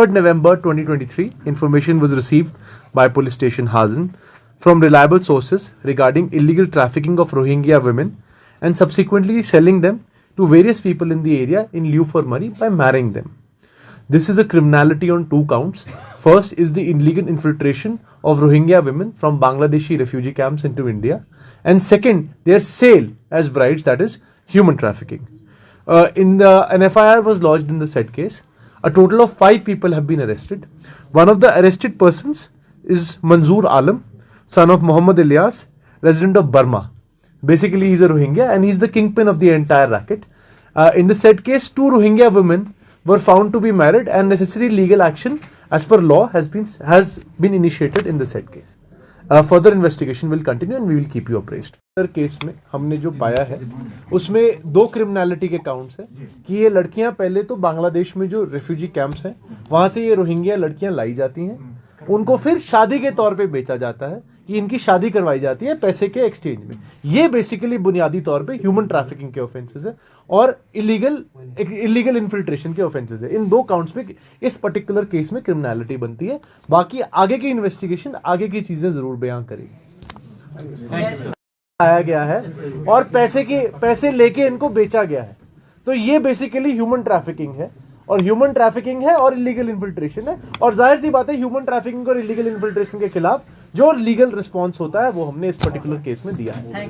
November 2023, information was received by police station Hazen from reliable sources regarding illegal trafficking of Rohingya women and subsequently selling them to various people in the area in lieu for money by marrying them. This is a criminality on 2 counts. First is the illegal infiltration of Rohingya women from Bangladeshi refugee camps into India, and second, their sale as brides, that is human trafficking. An FIR was lodged in the said case. A total of 5 people have been arrested. One of the arrested persons is Manzoor Alam, son of Muhammad Ilyas, resident of Burma. Basically, he's a Rohingya and he's the kingpin of the entire racket. In the said case, 2 Rohingya women were found to be married and necessary legal action as per law has been initiated in the said case. Further investigation will continue and we will keep you appraised. Case में हमने जो पाया है उसमें 2 criminality के counts हैं कि ये लड़कियां पहले तो बांग्लादेश में जो रेफ्यूजी कैंप्स हैं वहां से ये रोहिंग्या लड़कियां लाई जाती हैं, उनको फिर शादी के तौर पे बेचा जाता है कि इनकी शादी करवाई जाती है पैसे के एक्सचेंज में। ये बेसिकली बुनियादी तौर पे ह्यूमन ट्रैफिकिंग के ऑफेंसेस है और इलीगल इन्फिल्ट्रेशन के ऑफेंसेस है। इन 2 काउंट्स में इस पर्टिकुलर केस में क्रिमिनलिटी बनती है। बाकी आगे की इन्वेस्टिगेशन आगे की चीजें जरूर बयां करेगी। आया गया है और पैसे लेके इनको बेचा गया है, तो ये बेसिकली ह्यूमन ट्रैफिकिंग है और इलीगल इन्फिल्ट्रेशन है। और जाहिर सी बात है ह्यूमन ट्रैफिकिंग और इलीगल इन्फिल्ट्रेशन के खिलाफ जो लीगल रिस्पॉन्स होता है वो हमने इस पर्टिकुलर केस में दिया है।